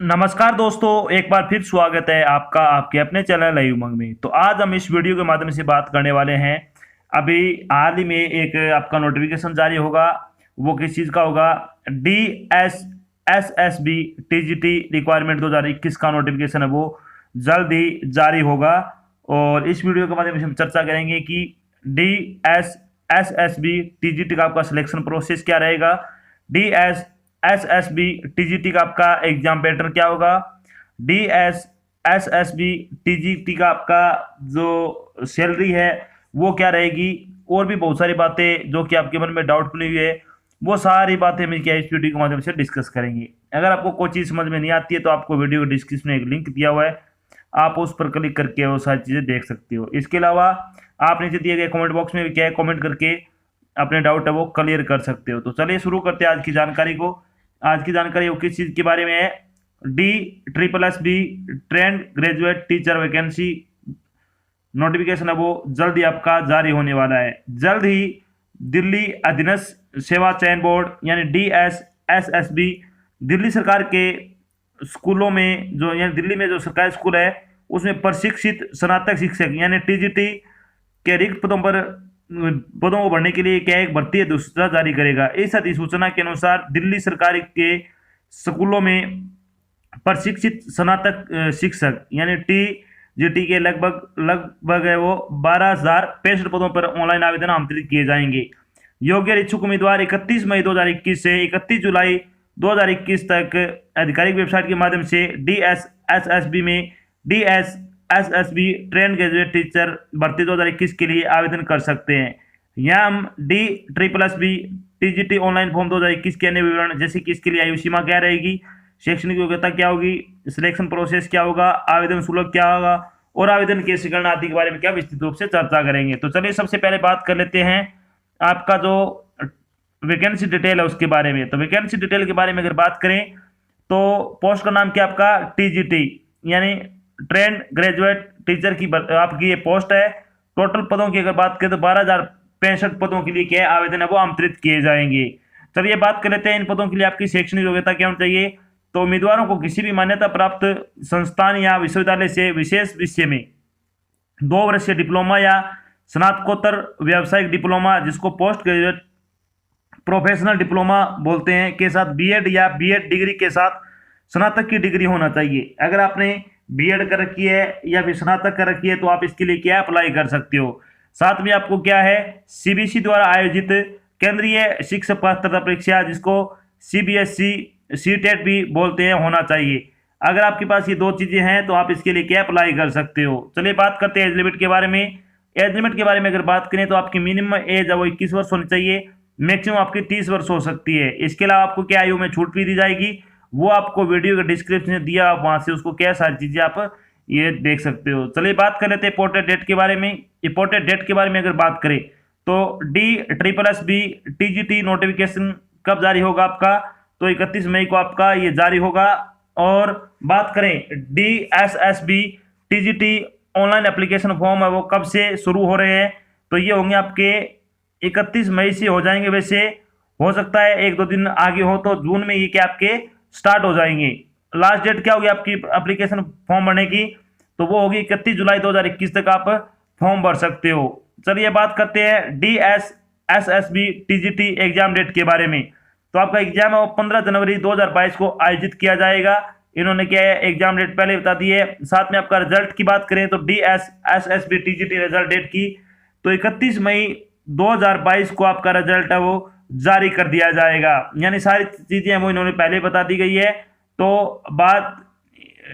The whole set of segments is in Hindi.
नमस्कार दोस्तों, एक बार फिर स्वागत है आपका आपके अपने चैनल लाइव उमंग में। तो आज हम इस वीडियो के माध्यम से बात करने वाले हैं। अभी हाल ही में एक आपका नोटिफिकेशन जारी होगा। वो किस चीज़ का होगा? DSSSB TGT रिक्वायरमेंट 2021 का नोटिफिकेशन है, वो जल्द ही जारी होगा। और इस वीडियो के माध्यम से हम चर्चा करेंगे कि DSSSB TGT का आपका सिलेक्शन प्रोसेस क्या रहेगा, DSSSB TGT का आपका एग्जाम पैटर्न क्या होगा, DSSSB TGT का आपका जो सैलरी है वो क्या रहेगी, और भी बहुत सारी बातें जो कि आपके मन में डाउट बनी हुई है, वो सारी बातें हम क्या इस वीडियो के माध्यम से डिस्कस करेंगे। अगर आपको कोई चीज़ समझ में नहीं आती है तो आपको वीडियो के डिस्क्रिप्शन में एक लिंक दिया हुआ है, आप उस पर क्लिक करके वो सारी चीज़ें देख सकते हो। इसके अलावा आप नीचे दिए गए कमेंट बॉक्स में भी क्या है, कमेंट करके अपने डाउट है वो क्लियर कर सकते हो। तो चलिए शुरू करते हैं आज की जानकारी को। आज की जानकारी वो किस चीज़ के बारे में है? DSSSB trained graduate teacher vacancy notification है वो जल्द ही आपका जारी होने वाला है। जल्द ही दिल्ली अधीनस्थ सेवा चयन बोर्ड यानी DSSSB दिल्ली सरकार के स्कूलों में जो यानी दिल्ली में जो सरकारी स्कूल है उसमें प्रशिक्षित स्नातक शिक्षक यानी TGT के रिक्त पदों को भरने के लिए क्या एक भर्ती अधिसूचना जारी करेगा। इस अधिसूचना के अनुसार दिल्ली सरकार के स्कूलों में प्रशिक्षित स्नातक शिक्षक यानी TGT के लगभग है वो 12,065 पदों पर ऑनलाइन आवेदन आमंत्रित किए जाएंगे। योग्य इच्छुक उम्मीदवार 31 मई 2021 से 31 जुलाई 2021 तक आधिकारिक वेबसाइट के माध्यम से DSSSB में DSSSB ट्रेंड ग्रेजुएट टीचर भर्ती 2021 के लिए आवेदन कर सकते हैं। यहाँ हम DSSSB TGT ऑनलाइन फॉर्म 2021 के अन्य विवरण जैसे कि इसके लिए आयु सीमा क्या रहेगी, शैक्षणिक योग्यता क्या होगी, सिलेक्शन प्रोसेस क्या होगा, आवेदन शुल्क क्या होगा और आवेदन कैसे करना आदि के बारे में क्या विस्तृत रूप से चर्चा करेंगे। तो चलिए सबसे पहले बात कर लेते हैं आपका जो वैकेंसी डिटेल है उसके बारे में। तो वैकेंसी डिटेल के बारे में अगर बात करें तो पोस्ट का नाम क्या आपका TGT यानी ट्रेंड ग्रेजुएट टीचर की आपकी ये पोस्ट है। टोटल पदों की अगर बात करें तो 12,065 पदों के लिए क्या आवेदन है वो आमंत्रित किए जाएंगे। चलिए बात कर लेते हैं इन पदों के लिए आपकी शैक्षणिक योग्यता क्या होनी चाहिए। तो उम्मीदवारों को किसी भी मान्यता प्राप्त संस्थान या विश्वविद्यालय से विशेष विषय में 2 वर्षीय डिप्लोमा या स्नातकोत्तर व्यावसायिक डिप्लोमा जिसको पोस्ट ग्रेजुएट प्रोफेशनल डिप्लोमा बोलते हैं के साथ B.Ed या B.Ed डिग्री के साथ स्नातक की डिग्री होना चाहिए। अगर आपने B.Ed कर रखी है या फिर स्नातक कर रखी है तो आप इसके लिए क्या अप्लाई कर सकते हो। साथ में आपको क्या है CBSE द्वारा आयोजित केंद्रीय शिक्षक पात्रता परीक्षा जिसको CBSE CTET भी बोलते हैं होना चाहिए। अगर आपके पास ये 2 चीज़ें हैं तो आप इसके लिए क्या अप्लाई कर सकते हो। चलिए बात करते हैं एज लिमिट के बारे में। एज लिमिट के बारे में अगर बात करें तो आपकी मिनिमम एज है वो 21 वर्ष होनी चाहिए, मैक्सिमम आपकी 30 वर्ष हो सकती है। इसके अलावा आपको क्या आयु में छूट भी दी जाएगी, वो आपको वीडियो के डिस्क्रिप्शन में दिया, आप वहाँ से उसको क्या सारी चीज़ें आप ये देख सकते हो। चलिए बात कर लेते हैं इंपॉर्टेंट डेट के बारे में। इंपॉर्टेंट डेट के बारे में अगर बात करें तो DSSSB TGT नोटिफिकेशन कब जारी होगा आपका, तो 31 मई को आपका ये जारी होगा। और बात करें DSSSB TGT online application form है वो कब से शुरू हो रहे हैं, तो ये होंगे आपके 31 मई से हो जाएंगे। वैसे हो सकता है 1-2 दिन आगे हो तो जून में ये क्या आपके स्टार्ट हो जाएंगे। लास्ट डेट क्या होगी आपकी एप्लीकेशन फॉर्म भरने की, तो वो होगी 31 जुलाई 2021 तक आप फॉर्म भर सकते हो। चलिए बात करते हैं DSSSB TGT एग्जाम डेट के बारे में। तो आपका एग्जाम है वो 15 जनवरी 2022 को आयोजित किया जाएगा। इन्होंने क्या है एग्जाम डेट पहले बता दी है। साथ में आपका रिजल्ट की बात करें तो DSSSB TGT रिजल्ट डेट की तो 31 मई 2022 को आपका रिजल्ट है वो जारी कर दिया जाएगा। यानी सारी चीज़ें वो इन्होंने पहले बता दी गई है। तो बात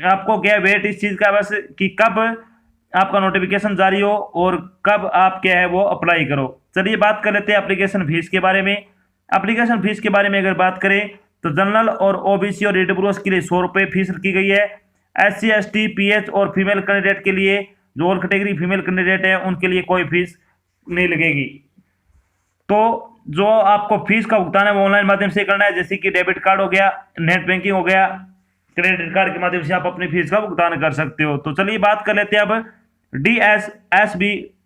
आपको क्या वेट इस चीज़ का बस कि कब आपका नोटिफिकेशन जारी हो और कब आप क्या है वो अप्लाई करो। चलिए बात कर लेते हैं एप्लीकेशन फीस के बारे में। एप्लीकेशन फीस के बारे में अगर बात करें तो जनरल और OBC और EWS के लिए 100 रुपये फीस रखी गई है। SC ST PH और फीमेल कैंडिडेट के लिए जो और कैटेगरी फीमेल कैंडिडेट है उनके लिए कोई फीस नहीं लगेगी। तो जो आपको फीस का भुगतान है वो ऑनलाइन माध्यम से करना है, जैसे कि डेबिट कार्ड हो गया, नेट बैंकिंग हो गया, क्रेडिट कार्ड के माध्यम से आप अपनी फीस का भुगतान कर सकते हो। तो चलिए बात कर लेते हैं अब DSSSB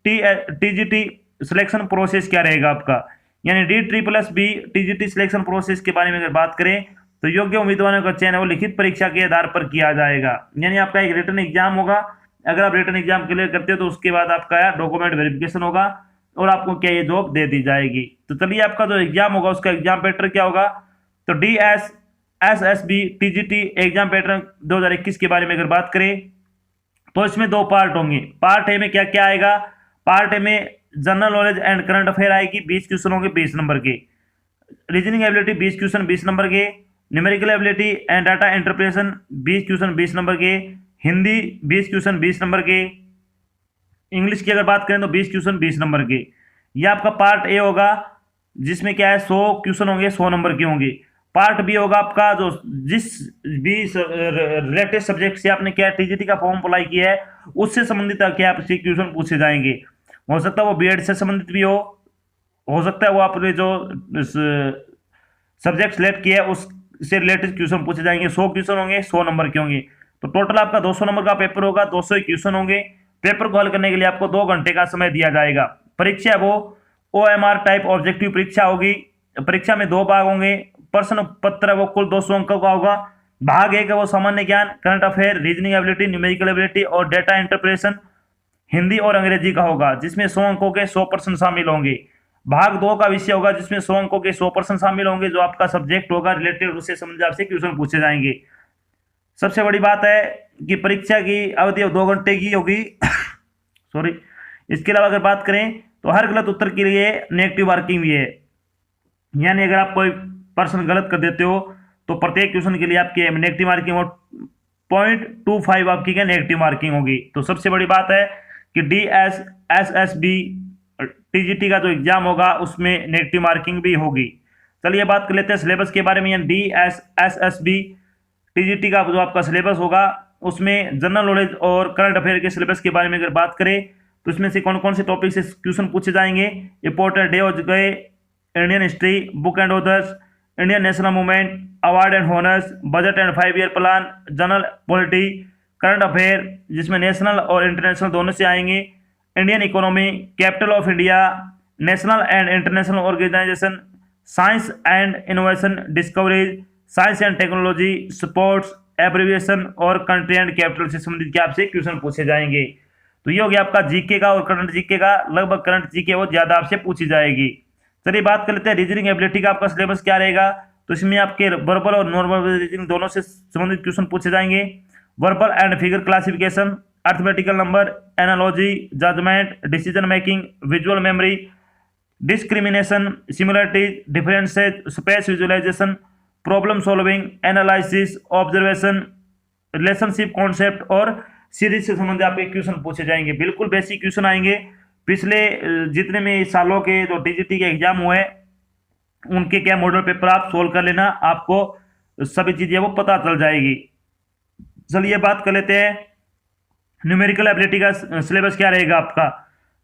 TGT सिलेक्शन प्रोसेस क्या रहेगा आपका, यानी DSSSB TGT सिलेक्शन प्रोसेस के बारे में अगर बात करें तो योग्य उम्मीदवारों का चयन है वो लिखित परीक्षा के आधार पर किया जाएगा। यानी आपका एक रिटन एग्जाम होगा, अगर आप रिटन एग्जाम क्लियर करते हो तो उसके बाद आपका डॉक्यूमेंट वेरिफिकेशन होगा और आपको क्या ये जॉब दे दी जाएगी। तो चलिए आपका जो एग्जाम होगा उसका एग्जाम पैटर्न क्या होगा। तो DSSSB TGT एग्जाम पैटर्न 2021 के बारे में अगर बात करें तो इसमें दो पार्ट होंगे। पार्ट ए में क्या क्या आएगा, पार्ट ए में general knowledge and current affair आएगी, 20 क्वेश्चन होंगे 20 नंबर के। रीजनिंग एबिलिटी 20 क्वेश्चन 20 नंबर के। Numerical ability and data interpretation 20 question 20 number के। हिंदी 20 क्वेश्चन 20 नंबर के। इंग्लिश की अगर बात करें तो 20 क्वेश्चन 20 नंबर के। यह आपका पार्ट ए होगा जिसमें क्या है 100 क्वेश्चन होंगे 100 नंबर के होंगे। पार्ट बी होगा आपका जो जिस भी रिलेटेड सब्जेक्ट से आपने क्या टीजीटी का फॉर्म अप्लाई किया है उससे संबंधित क्या आपसे क्वेश्चन पूछे जाएंगे। हो सकता है वो बीएड से संबंधित भी हो सकता है वो आपने जो सब्जेक्ट सिलेक्ट किया है उससे रिलेटेड क्वेश्चन पूछे जाएंगे। 100 क्वेश्चन होंगे 100 नंबर के होंगे। तो टोटल आपका 200 नंबर का पेपर होगा, 200 क्वेश्चन होंगे। पेपर को हल करने के लिए आपको 2 घंटे का समय दिया जाएगा। परीक्षा वो OMR टाइप ऑब्जेक्टिव परीक्षा होगी। परीक्षा में 2 भाग होंगे। प्रश्न पत्र वो कुल 200 अंकों का होगा। भाग 1 है वो सामान्य ज्ञान, current affair, reasoning ability, numerical ability और डेटा इंटरप्रिटेशन हिंदी और अंग्रेजी का होगा, जिसमें 100 अंकों के 100% शामिल होंगे। भाग 2 का विषय होगा जिसमें 100 अंकों के 100% शामिल होंगे। जो आपका सब्जेक्ट होगा रिलेटेड उससे संबंधित आपसे क्वेश्चन पूछे जाएंगे। सबसे बड़ी बात है कि परीक्षा की अवधि 2 घंटे की होगी सॉरी। इसके अलावा अगर बात करें तो हर गलत उत्तर के लिए नेगेटिव मार्किंग भी है। यानी अगर आप कोई प्रश्न गलत कर देते हो तो प्रत्येक क्वेश्चन के लिए आपकी नेगेटिव मार्किंग और 0.25 आपकी क्या नेगेटिव मार्किंग होगी। तो सबसे बड़ी बात है कि DSSSB TGT का जो एग्जाम होगा उसमें नेगेटिव मार्किंग भी होगी। चलिए बात कर लेते हैं सिलेबस के बारे में। DSSSB TGT का जो आपका सिलेबस होगा उसमें जनरल नॉलेज और करंट अफेयर के सिलेबस के बारे में अगर बात करें तो इसमें से कौन कौन से टॉपिक से क्वेश्चन पूछे जाएंगे। इंपॉर्टेंट डे हो गए, Indian history, book and authors, Indian national movement, award and honours, budget and 5 year plan, general polity, current affair जिसमें नेशनल और इंटरनेशनल दोनों से आएंगे, Indian economy, capital of India, national and international organisation, science and innovation, discoveries, science and technology, sports, abbreviation और कंट्री एंड कैपिटल से संबंधित क्या आपसे क्वेश्चन पूछे जाएंगे। तो ये हो गया आपका जीके का और करंट जीके का। लगभग करंट जीके वो ज्यादा आपसे पूछी जाएगी। चलिए बात कर लेते हैं रीजनिंग एबिलिटी का आपका सिलेबस क्या रहेगा। तो इसमें आपके वर्बल और नॉन वर्बल रीजनिंग दोनों से संबंधित क्वेश्चन पूछे जाएंगे। Verbal and figure classification, arithmetical number, analogy, judgement, decision making, visual memory, discrimination, similarities, differences, space visualisation, problem solving, analysis, observation, relationship concept और सीरीज से संबंधित आपके क्वेश्चन पूछे जाएंगे। बिल्कुल बेसिक क्वेश्चन आएंगे। पिछले जितने में सालों के जो टीजीटी के एग्जाम हुए उनके क्या मॉडल पेपर आप सोल्व कर लेना, आपको सभी चीजें वो पता चल जाएगी। चलिए बात कर लेते हैं न्यूमेरिकल एबिलिटी का सिलेबस क्या रहेगा आपका।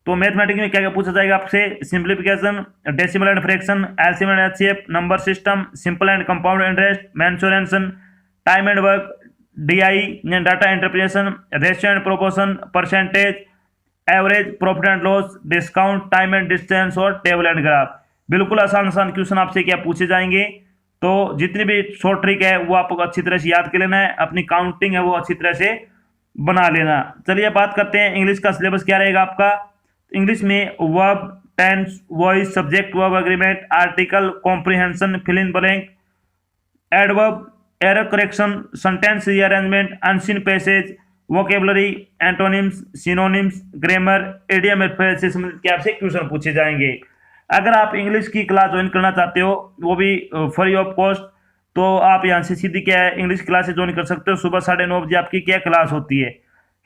तो मैथमेटिक्स में क्या क्या पूछा जाएगा आपसे। Simplification, decimal and fraction, LCM and HCF, number system, simple and compound interest, mensuration, time and work, DI, data interpretation, ratio and proportion, percentage, average, profit and loss, discount, time and distance और टेबल एंड ग्राफ। बिल्कुल आसान आसान क्वेश्चन आपसे क्या पूछे जाएंगे। तो जितनी भी शॉर्ट ट्रिक है वो आपको अच्छी तरह से याद कर लेना है, अपनी काउंटिंग है वो अच्छी तरह से बना लेना। चलिए बात करते हैं इंग्लिश का सिलेबस क्या रहेगा आपका। इंग्लिश में verb, tense, voice, subject verb agreement, article, comprehension, fill in blank, adverb, error correction, sentence rearrangement, unseen passage, vocabulary, antonyms, synonyms, grammar, idiom से संबंधित क्या आपसे क्वेश्चन पूछे जाएंगे। अगर आप इंग्लिश की क्लास ज्वाइन करना चाहते हो वो भी फ्री ऑफ कॉस्ट, तो आप यहाँ से सीधी क्या है इंग्लिश क्लास ज्वाइन कर सकते हो। सुबह 9:30 बजे आपकी क्या क्लास होती है,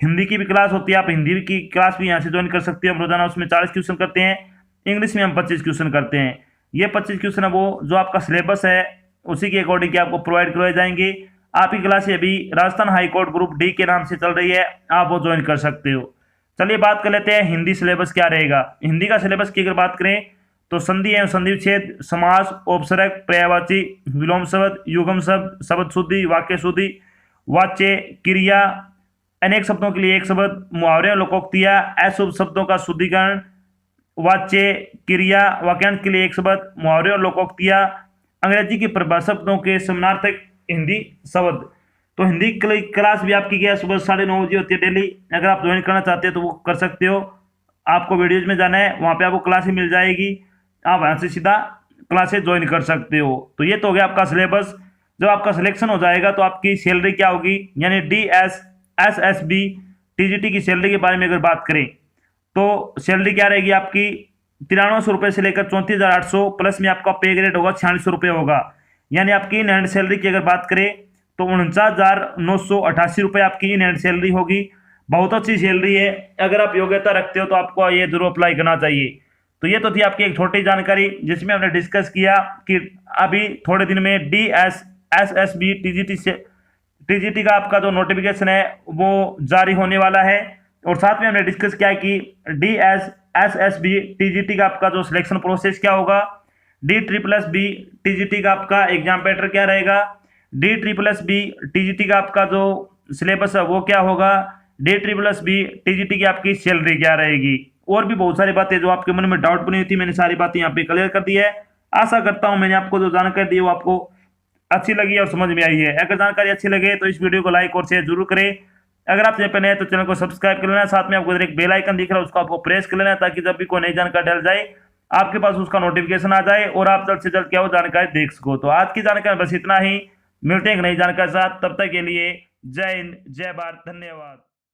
हिंदी की भी क्लास होती है, आप हिंदी की क्लास भी यहाँ से ज्वाइन कर सकते हो। हम रोजाना उसमें 40 क्वेश्चन करते हैं, इंग्लिश में हम 25 क्वेश्चन करते हैं। ये 25 क्वेश्चन है वो जो आपका सिलेबस है उसी के अकॉर्डिंग आपको प्रोवाइड करवाए जाएंगे। आपकी क्लास अभी Rajasthan high court group D के नाम से चल रही है, आप वो ज्वाइन कर सकते हो। चलिए बात कर लेते हैं हिंदी सिलेबस क्या रहेगा। हिंदी का सिलेबस की अगर बात करें तो संधि एवं संधि विच्छेद, समास, उपसर्ग, पर्यायवाची, विलोम शब्द, युगम शब्द, शब्द शुद्धि, वाक्य शुद्धि, वाच्य, क्रिया, अनेक शब्दों के लिए एक शब्द, मुहावरे, लोकोक्तियां, अशुभ शब्दों का शुद्धिकरण, वाच्य, क्रिया, वाक्यांश के लिए एक शब्द, मुहावरे और लोकोक्तियां, अंग्रेजी के परिभाषा शब्दों के समानार्थक हिंदी शब्द। तो हिंदी क्लास भी आपकी क्या है, सुबह 9:30 बजे होती है डेली। अगर आप ज्वाइन करना चाहते हो तो वो कर सकते हो। आपको वीडियोज में जाना है, वहाँ पे आपको क्लासेस मिल जाएगी, आप वहाँ से सीधा क्लासेस ज्वाइन कर सकते हो। तो ये तो हो गया आपका सिलेबस। जब आपका सिलेक्शन हो जाएगा तो आपकी सैलरी क्या होगी, यानी DSSSB TGT की सैलरी के बारे में अगर बात करें तो सैलरी क्या रहेगी आपकी 9300 रुपये से लेकर 34,800, प्लस में आपका पे ग्रेड होगा 4600 रुपये होगा। यानी आपकी इन हैंड सैलरी की अगर बात करें तो 49,988 रुपये आपकी इन हैंड सैलरी होगी। बहुत अच्छी सैलरी है। अगर आप योग्यता रखते हो तो आपको ये जरूर अप्लाई करना चाहिए। तो ये तो थी आपकी एक छोटी जानकारी जिसमें हमने डिस्कस किया कि अभी थोड़े दिन में DSSSB TGT का आपका जो नोटिफिकेशन है वो जारी होने वाला है। और साथ में हमने डिस्कस किया कि DSSSB TGT का आपका जो सिलेक्शन प्रोसेस क्या होगा, DSSSB TGT का आपका एग्जाम पैटर्न क्या रहेगा, DSSSB TGT का आपका जो सिलेबस है वो क्या होगा, DSSSB TGT की आपकी सैलरी क्या रहेगी, और भी बहुत सारी बातें जो आपके मन में डाउट बनी हुई थी मैंने सारी बातें यहाँ पे क्लियर कर दी है। आशा करता हूँ मैंने आपको जो जानकारी दी वो आपको अच्छी लगी और समझ में आई है। अगर जानकारी अच्छी लगे तो इस वीडियो को लाइक और शेयर जरूर करें। अगर आप चैनल पर नए हैं तो चैनल को सब्सक्राइब कर लेना, साथ में आपको इधर एक बेल आइकन दिख रहा है उसको आपको प्रेस कर लेना, ताकि जब भी कोई नई जानकारी डल जाए आपके पास उसका नोटिफिकेशन आ जाए और आप जल्द से जल्द क्या वो जानकारी देख सको। तो आज की जानकारी बस इतना ही, मिलते हैं एक नई जानकारी के साथ, तब तक के लिए जय हिंद, जय भारत, धन्यवाद।